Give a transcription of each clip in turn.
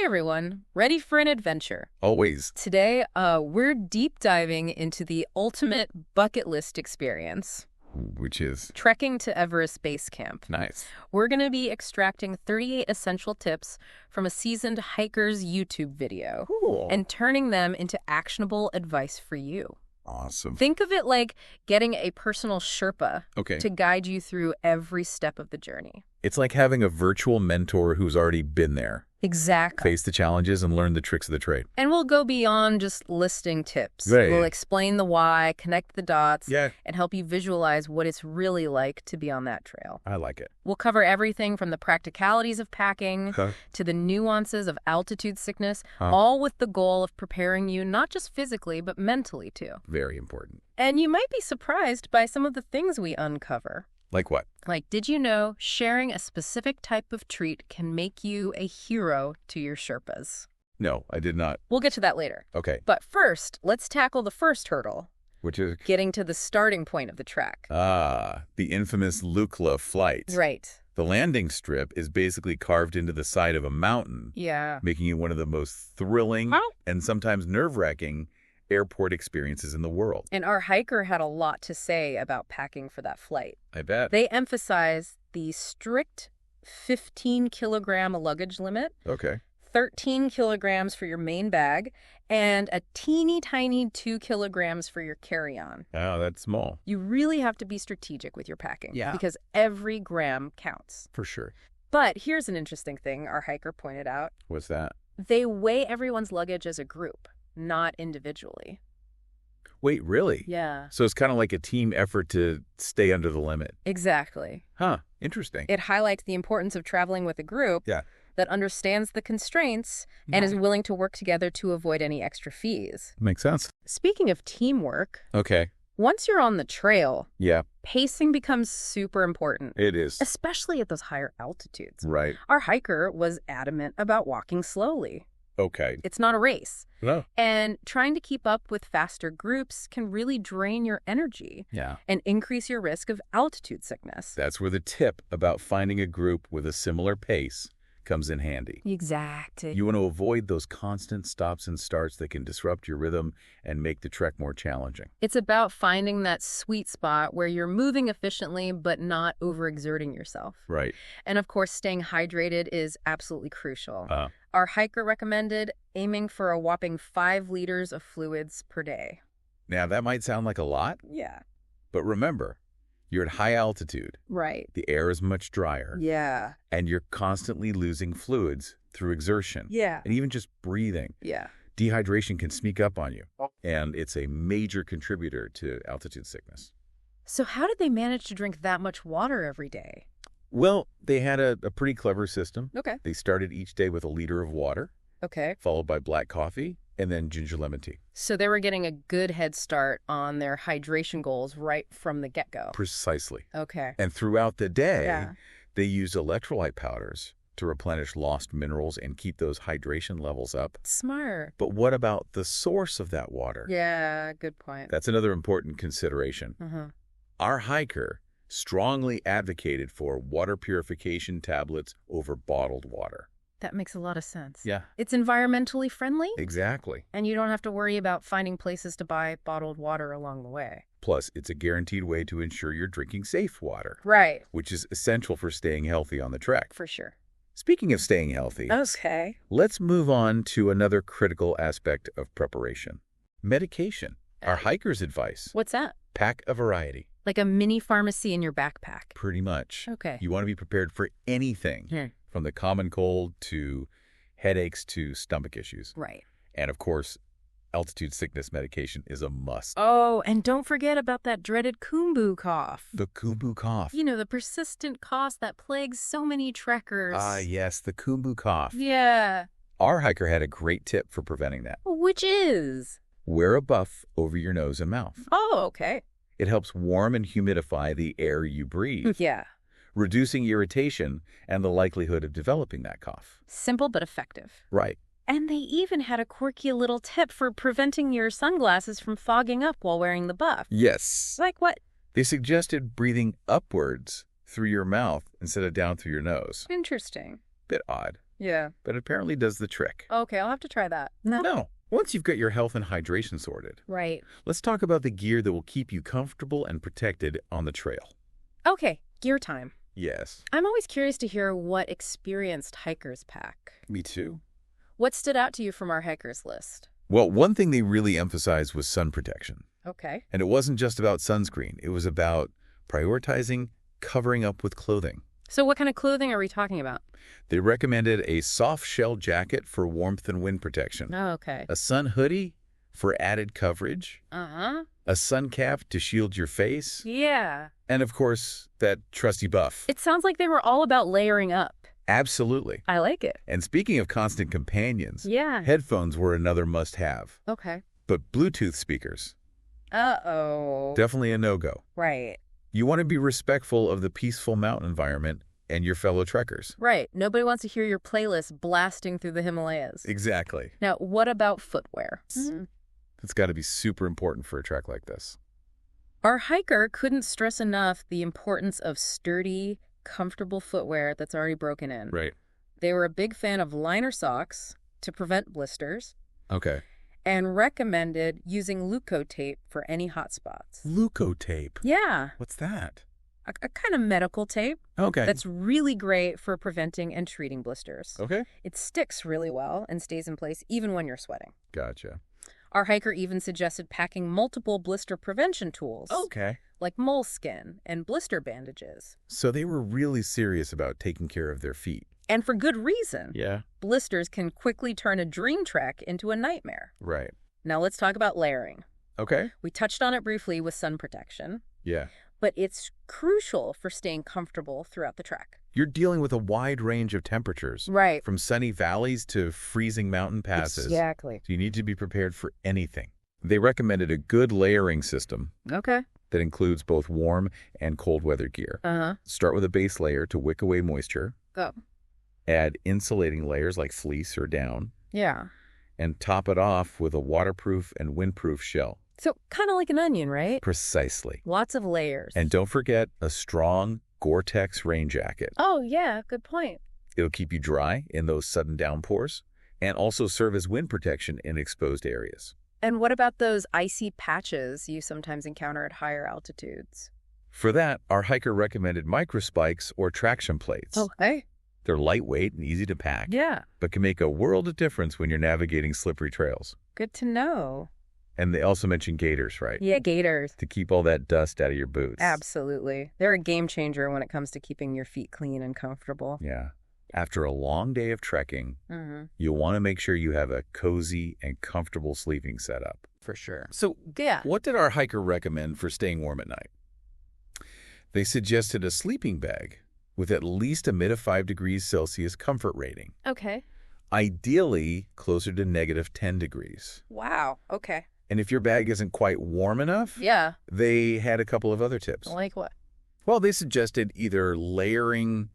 Hey everyone, ready for an adventure? Always. Today, we're deep diving into the ultimate bucket list experience. Which is Trekking to Everest Base Camp. nice. We're going to be extracting 38 essential tips from a seasoned hiker's YouTube video Cool. and turning them into actionable advice for you. Awesome. Think of it like getting a personal Sherpa Okay. to guide you through every step of the journey. It's like having a virtual mentor who's already been there, Exactly. faced the challenges, and learned the tricks of the trade. And we'll go beyond just listing tips. Right. We'll explain the why, connect the dots, Yeah. and help you visualize what it's really like to be on that trail. I like it. We'll cover everything from the practicalities of packing Huh. to the nuances of altitude sickness, Huh. all with the goal of preparing you not just physically, but mentally too. Very important. And you might be surprised by some of the things we uncover. Like what? Like, did you know sharing a specific type of treat can make you a hero to your Sherpas? No, I did not. We'll get to that later. Okay. But first, let's tackle the first hurdle, Which is, getting to the starting point of the trek. the infamous Lukla flight. Right. The landing strip is basically carved into the side of a mountain, Yeah. making it one of the most thrilling Huh? and sometimes nerve-wracking airport experiences in the world. And our hiker had a lot to say about packing for that flight. I bet. They emphasized the strict 15-kilogram luggage limit, Okay. 13 kilograms for your main bag, and a teeny tiny 2 kilograms for your carry-on. Oh, that's small. You really have to be strategic with your packing. Yeah. Because every gram counts. For sure. But here's an interesting thing our hiker pointed out. What's that? They weigh everyone's luggage as a group, not individually. Wait, really? Yeah. So it's kind of like a team effort to stay under the limit. Exactly. Huh. Interesting. It highlights the importance of traveling with a group Yeah. that understands the constraints and is willing to work together to avoid any extra fees. Makes sense. Speaking of teamwork, Okay. once you're on the trail, Yeah, pacing becomes super important, it is. especially at those higher altitudes. Right. Our hiker was adamant about walking slowly. Okay. It's not a race. No. And trying to keep up with faster groups can really drain your energy Yeah. and increase your risk of altitude sickness. That's where the tip about finding a group with a similar pace comes in handy. Exactly. You want to avoid those constant stops and starts that can disrupt your rhythm and make the trek more challenging. It's about finding that sweet spot where you're moving efficiently but not overexerting yourself. Right. And of course, staying hydrated is absolutely crucial. Uh, Our hiker recommended aiming for a whopping 5 liters of fluids per day. Now, that might sound like a lot, Yeah. but remember, you're at high altitude. Right. The air is much drier. Yeah. And you're constantly losing fluids through exertion. Yeah. And even just breathing. Yeah. Dehydration can sneak up on you, and it's a major contributor to altitude sickness. So how did they manage to drink that much water every day? Well, they had a pretty clever system. Okay. They started each day with a liter of water, Okay. followed by black coffee, and then ginger lemon tea. So they were getting a good head start on their hydration goals right from the get-go. Precisely. Okay. And throughout the day, Yeah. they used electrolyte powders to replenish lost minerals and keep those hydration levels up. Smart. But what about the source of that water? Yeah, good point. That's another important consideration. Uh-huh. Our hiker strongly advocated for water purification tablets over bottled water. That makes a lot of sense. Yeah, It's environmentally friendly, exactly. and you don't have to worry about finding places to buy bottled water along the way. Plus, it's a guaranteed way to ensure you're drinking safe water, Right. which is essential for staying healthy on the trek. For sure. Speaking of staying healthy, Okay. let's move on to another critical aspect of preparation. Medication. Our hiker's advice. What's that? Pack a variety. Like a mini pharmacy in your backpack. Pretty much. Okay. You want to be prepared for anything, from the common cold to headaches to stomach issues. Right. And of course, altitude sickness medication is a must. Oh, and don't forget about that dreaded kumbu cough. The Kumbu cough. You know, the persistent cough that plagues so many trekkers. Ah, yes, the Kumbu cough. Yeah. Our hiker had a great tip for preventing that. Which is? Wear a buff over your nose and mouth. Oh, okay. It helps warm and humidify the air you breathe, Yeah. reducing irritation and the likelihood of developing that cough. Simple but effective. Right. And they even had a quirky little tip for preventing your sunglasses from fogging up while wearing the buff. Yes. Like what? They suggested breathing upwards through your mouth instead of down through your nose. Interesting. Bit odd. Yeah. but it apparently does the trick. Okay, I'll have to try that. No. No. Once you've got your health and hydration sorted, Right. let's talk about the gear that will keep you comfortable and protected on the trail. Okay, gear time. Yes. I'm always curious to hear what experienced hikers pack. Me too. What stood out to you from our hikers list? Well, one thing they really emphasized was sun protection. Okay. And it wasn't just about sunscreen. It was about prioritizing covering up with clothing. So what kind of clothing are we talking about? They recommended a soft shell jacket for warmth and wind protection, Oh, okay. a sun hoodie for added coverage, Uh-huh. a sun cap to shield your face, Yeah. and of course, that trusty buff. It sounds like they were all about layering up. Absolutely. I like it. And speaking of constant companions, Yeah. headphones were another must-have. Okay. But Bluetooth speakers, Uh-oh. definitely a no-go. Right. You want to be respectful of the peaceful mountain environment and your fellow trekkers. Right. Nobody wants to hear your playlist blasting through the Himalayas. Exactly. Now, what about footwear? It's got to be super important for a trek like this. Our hiker couldn't stress enough the importance of sturdy, comfortable footwear that's already broken in. Right. They were a big fan of liner socks to prevent blisters Okay. and recommended using Leuco tape for any hot spots. Leuco tape. Yeah, What's that? a kind of medical tape Okay. that's really great for preventing and treating blisters. Okay. It sticks really well and stays in place even when you're sweating. Gotcha. Our hiker even suggested packing multiple blister prevention tools, Okay. like moleskin and blister bandages. So they were really serious about taking care of their feet. And for good reason. Yeah. Blisters can quickly turn a dream trek into a nightmare. Right. Now let's talk about layering. Okay. We touched on it briefly with sun protection, Yeah. but it's crucial for staying comfortable throughout the trek. You're dealing with a wide range of temperatures, Right. from sunny valleys to freezing mountain passes. Exactly. So you need to be prepared for anything. They recommended a good layering system Okay. that includes both warm and cold weather gear. Uh-huh. Start with a base layer to wick away moisture. Go. Add insulating layers like fleece or down, Yeah. and top it off with a waterproof and windproof shell. So kind of like an onion, right? Precisely. Lots of layers. And don't forget a strong Gore-Tex rain jacket. Oh, yeah. Good point. It'll keep you dry in those sudden downpours and also serve as wind protection in exposed areas. And what about those icy patches you sometimes encounter at higher altitudes? For that, our hiker recommended microspikes or traction plates. Okay. They're lightweight and easy to pack, Yeah. but can make a world of difference when you're navigating slippery trails. Good to know. And they also mentioned gaiters, right? Yeah, gaiters. To keep all that dust out of your boots. Absolutely. They're a game changer when it comes to keeping your feet clean and comfortable. Yeah. After a long day of trekking, Mm-hmm. you'll want to make sure you have a cozy and comfortable sleeping setup. For sure. So, Yeah. what did our hiker recommend for staying warm at night? They suggested a sleeping bag with at least a mid of 5 degrees Celsius comfort rating. Okay. Ideally, closer to negative 10 degrees. Wow. Okay. And if your bag isn't quite warm enough, Yeah. they had a couple of other tips. Like what? Well, they suggested either layering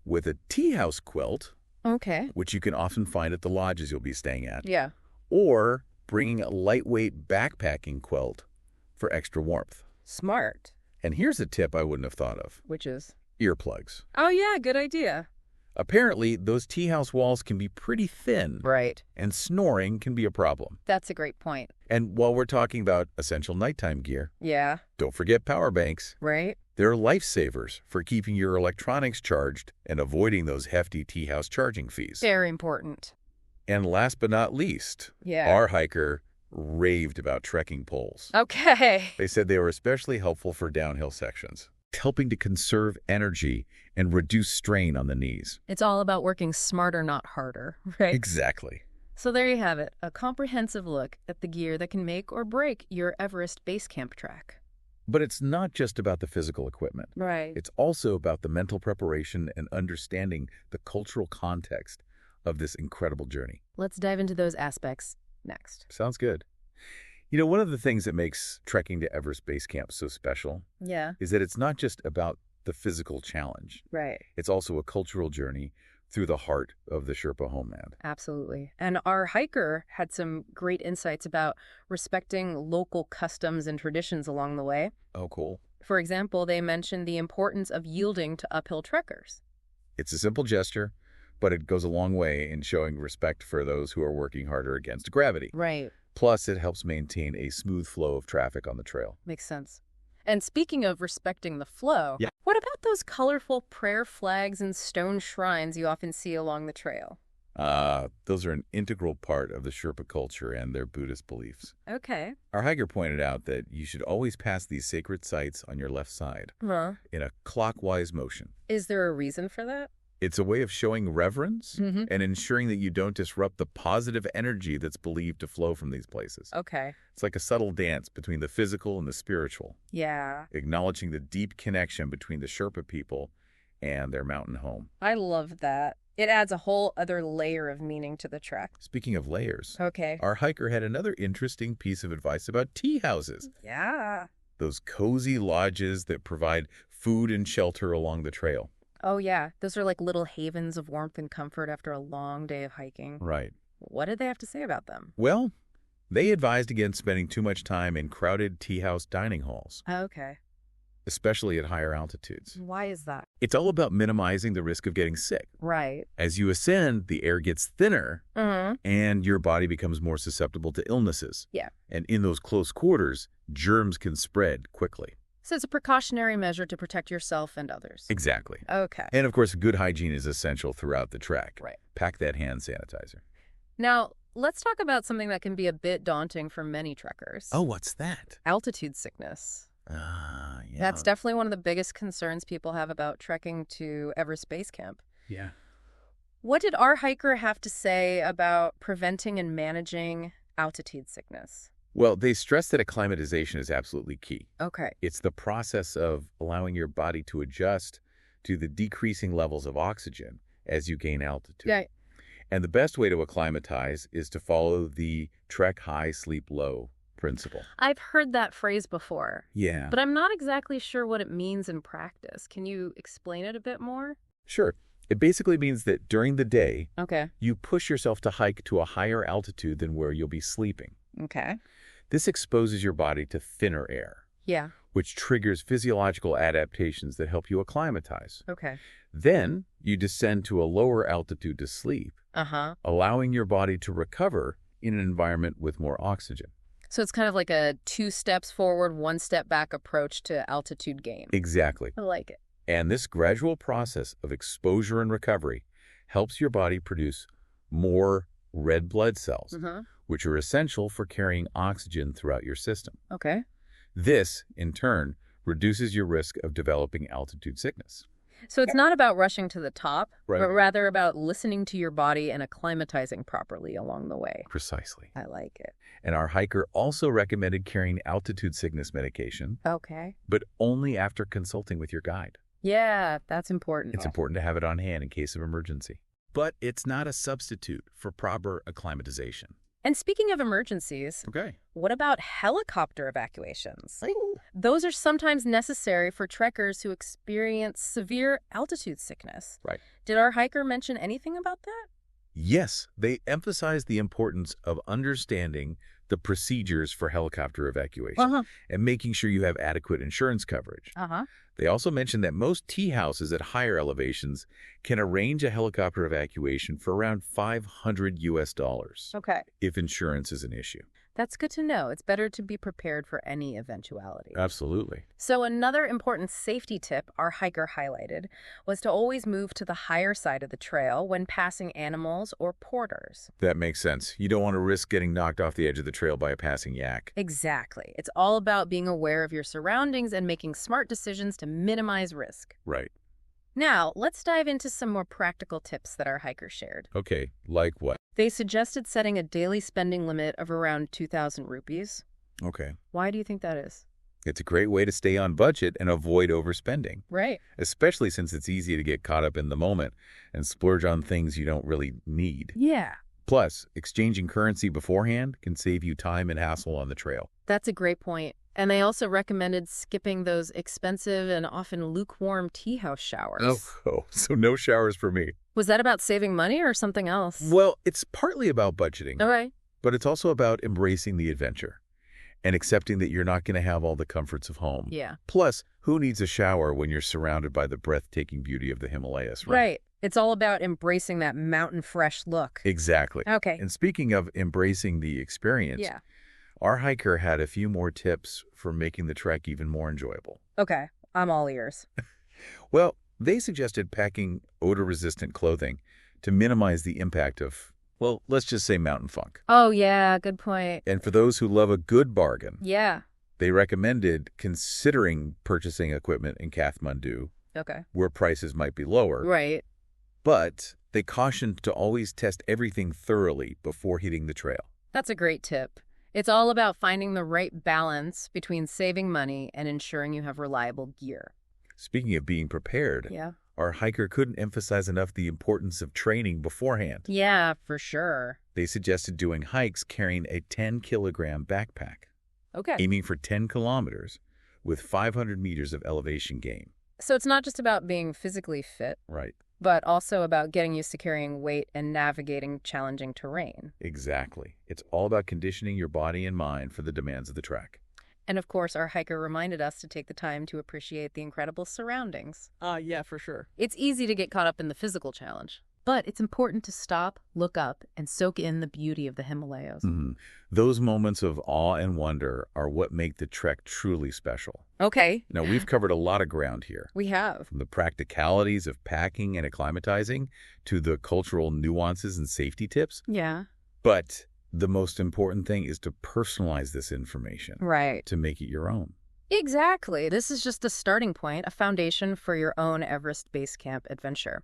with a tea house quilt, Okay. which you can often find at the lodges you'll be staying at, Yeah. or bringing a lightweight backpacking quilt for extra warmth. Smart. And here's a tip I wouldn't have thought of. Which is? Earplugs. Oh, yeah. Good idea. Apparently, those tea house walls can be pretty thin, Right. and snoring can be a problem. That's a great point. And while we're talking about essential nighttime gear, Yeah. don't forget power banks. Right? They're lifesavers for keeping your electronics charged and avoiding those hefty tea house charging fees. Very important. And last but not least, Yeah. our hiker raved about trekking poles. Okay. They said they were especially helpful for downhill sections, helping to conserve energy and reduce strain on the knees. It's all about working smarter, not harder, right? Exactly. So there you have it, a comprehensive look at the gear that can make or break your Everest base camp trek. But it's not just about the physical equipment. Right. It's also about the mental preparation and understanding the cultural context of this incredible journey. Let's dive into those aspects next. Sounds good. You know, one of the things that makes trekking to Everest Base Camp so special Yeah. is that it's not just about the physical challenge. Right. It's also a cultural journey through the heart of the Sherpa homeland. Absolutely. And our hiker had some great insights about respecting local customs and traditions along the way. Oh, cool. For example, they mentioned the importance of yielding to uphill trekkers. It's a simple gesture, but it goes a long way in showing respect for those who are working harder against gravity. Right. Plus, it helps maintain a smooth flow of traffic on the trail. Makes sense. And speaking of respecting the flow, Yeah. what about those colorful prayer flags and stone shrines you often see along the trail? Those are an integral part of the Sherpa culture and their Buddhist beliefs. Okay. Our hiker pointed out that you should always pass these sacred sites on your left side Huh. in a clockwise motion. Is there a reason for that? It's a way of showing reverence Mm-hmm. and ensuring that you don't disrupt the positive energy that's believed to flow from these places. Okay. It's like a subtle dance between the physical and the spiritual, Yeah. acknowledging the deep connection between the Sherpa people and their mountain home. I love that. It adds a whole other layer of meaning to the trek. Speaking of layers, Okay. our hiker had another interesting piece of advice about tea houses. Yeah. Those cozy lodges that provide food and shelter along the trail. Oh, yeah. Those are like little havens of warmth and comfort after a long day of hiking. Right. What did they have to say about them? Well, they advised against spending too much time in crowded tea house dining halls, Okay. especially at higher altitudes. Why is that? It's all about minimizing the risk of getting sick. Right. As you ascend, the air gets thinner Mm-hmm. and your body becomes more susceptible to illnesses. Yeah. And in those close quarters, germs can spread quickly. So it's a precautionary measure to protect yourself and others. Exactly. Okay. And of course, good hygiene is essential throughout the trek. Right. Pack that hand sanitizer. Now, let's talk about something that can be a bit daunting for many trekkers. Oh, what's that? Altitude sickness. Yeah. That's definitely one of the biggest concerns people have about trekking to Everest Base Camp. Yeah. What did our hiker have to say about preventing and managing altitude sickness? Well, they stress that acclimatization is absolutely key. Okay. It's the process of allowing your body to adjust to the decreasing levels of oxygen as you gain altitude. Yeah. And the best way to acclimatize is to follow the trek high, sleep low principle. I've heard that phrase before, Yeah. but I'm not exactly sure what it means in practice. Can you explain it a bit more? Sure. It basically means that during the day, Okay. you push yourself to hike to a higher altitude than where you'll be sleeping. Okay. This exposes your body to thinner air, Yeah. which triggers physiological adaptations that help you acclimatize. Okay. Then you descend to a lower altitude to sleep, Uh-huh. allowing your body to recover in an environment with more oxygen. So it's kind of like a 2 steps forward, 1 step back approach to altitude gain. Exactly. I like it. And this gradual process of exposure and recovery helps your body produce more red blood cells, Mm-hmm. which are essential for carrying oxygen throughout your system. Okay. This, in turn, reduces your risk of developing altitude sickness. So it's not about rushing to the top, Right. but rather about listening to your body and acclimatizing properly along the way. Precisely. I like it. And our hiker also recommended carrying altitude sickness medication, Okay. but only after consulting with your guide. Yeah, that's important. It's important to have it on hand in case of emergency. But it's not a substitute for proper acclimatization. And speaking of emergencies, Okay. what about helicopter evacuations? Those are sometimes necessary for trekkers who experience severe altitude sickness. Right. Did our hiker mention anything about that? Yes, they emphasize the importance of understanding the procedures for helicopter evacuation Uh-huh. and making sure you have adequate insurance coverage. Uh-huh. They also mentioned that most tea houses at higher elevations can arrange a helicopter evacuation for around $500 Okay. if insurance is an issue. That's good to know. It's better to be prepared for any eventuality. Absolutely. So another important safety tip our hiker highlighted was to always move to the higher side of the trail when passing animals or porters. That makes sense. You don't want to risk getting knocked off the edge of the trail by a passing yak. Exactly. It's all about being aware of your surroundings and making smart decisions to minimize risk. Right. Now, let's dive into some more practical tips that our hiker shared. Okay, like what? They suggested setting a daily spending limit of around 2,000 rupees. Okay. Why do you think that is? It's a great way to stay on budget and avoid overspending, Right. especially since it's easy to get caught up in the moment and splurge on things you don't really need. Yeah. Plus, exchanging currency beforehand can save you time and hassle on the trail. That's a great point. And they also recommended skipping those expensive and often lukewarm tea house showers. So no showers for me. Was that about saving money or something else? Well, it's partly about budgeting, Okay. but it's also about embracing the adventure and accepting that you're not going to have all the comforts of home. Yeah. Plus, who needs a shower when you're surrounded by the breathtaking beauty of the Himalayas, right? Right. It's all about embracing that mountain fresh look. Exactly. Okay. And speaking of embracing the experience, Yeah. our hiker had a few more tips for making the trek even more enjoyable. Okay. I'm all ears. Well, they suggested packing odor-resistant clothing to minimize the impact of, well, let's just say mountain funk. Oh, yeah. Good point. And for those who love a good bargain, Yeah. they recommended considering purchasing equipment in Kathmandu, Okay. where prices might be lower. Right. But they cautioned to always test everything thoroughly before hitting the trail. That's a great tip. It's all about finding the right balance between saving money and ensuring you have reliable gear. Speaking of being prepared, Yeah. our hiker couldn't emphasize enough the importance of training beforehand. Yeah, for sure. They suggested doing hikes carrying a 10-kilogram backpack, Okay. aiming for 10 kilometers with 500 meters of elevation gain. So it's not just about being physically fit, Right. but also about getting used to carrying weight and navigating challenging terrain. Exactly. It's all about conditioning your body and mind for the demands of the trek. And of course, our hiker reminded us to take the time to appreciate the incredible surroundings. Yeah, for sure. It's easy to get caught up in the physical challenge, but it's important to stop, look up, and soak in the beauty of the Himalayas. Those moments of awe and wonder are what make the trek truly special. Okay. Now, we've covered a lot of ground here, We have. from the practicalities of packing and acclimatizing to the cultural nuances and safety tips. Yeah. But the most important thing is to personalize this information Right. to make it your own. Exactly. This is just a starting point, a foundation for your own Everest Base Camp adventure.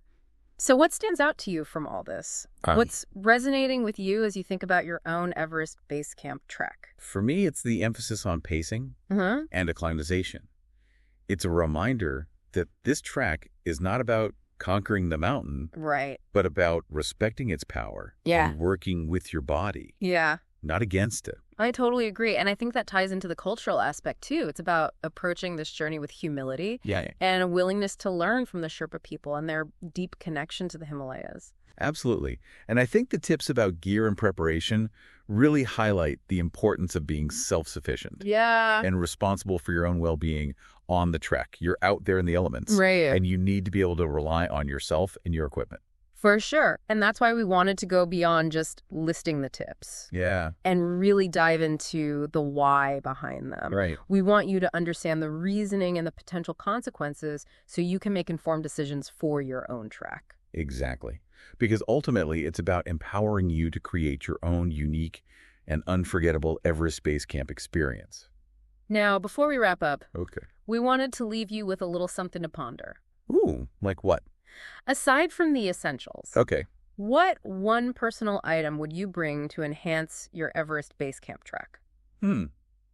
So what stands out to you from all this? What's resonating with you as you think about your own Everest Base Camp trek? For me, it's the emphasis on pacing Uh-huh. and acclimatization. It's a reminder that this trek is not about conquering the mountain, Right. but about respecting its power Yeah. and working with your body, Yeah. not against it. I totally agree. And I think that ties into the cultural aspect, too. It's about approaching this journey with humility Yeah, and a willingness to learn from the Sherpa people and their deep connection to the Himalayas. absolutely. And I think the tips about gear and preparation really highlight the importance of being self-sufficient Yeah. and responsible for your own well-being on the trek. You're out there in the elements, Right. and you need to be able to rely on yourself and your equipment. For sure. And that's why we wanted to go beyond just listing the tips Yeah, and really dive into the why behind them. right. We want you to understand the reasoning and the potential consequences so you can make informed decisions for your own trek. Exactly. Because ultimately, it's about empowering you to create your own unique and unforgettable Everest Base Camp experience. Now, before we wrap up, Okay. we wanted to leave you with a little something to ponder. Ooh, like what? Aside from the essentials, Okay. what one personal item would you bring to enhance your Everest Base Camp trek?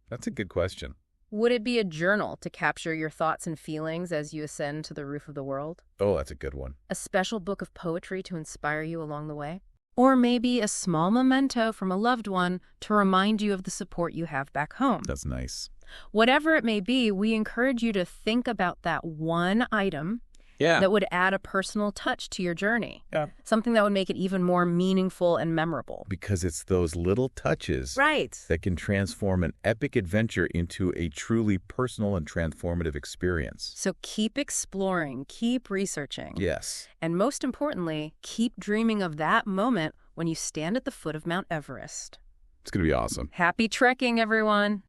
That's a good question. Would it be a journal to capture your thoughts and feelings as you ascend to the roof of the world? Oh, that's a good one. A special book of poetry to inspire you along the way? Or maybe a small memento from a loved one to remind you of the support you have back home? That's nice. Whatever it may be, we encourage you to think about that one item that would add a personal touch to your journey. Yeah. Something that would make it even more meaningful and memorable. Because it's those little touches Right. that can transform an epic adventure into a truly personal and transformative experience. So keep exploring, keep researching. Yes. And most importantly, keep dreaming of that moment when you stand at the foot of Mount Everest. It's going to be awesome. Happy trekking, everyone!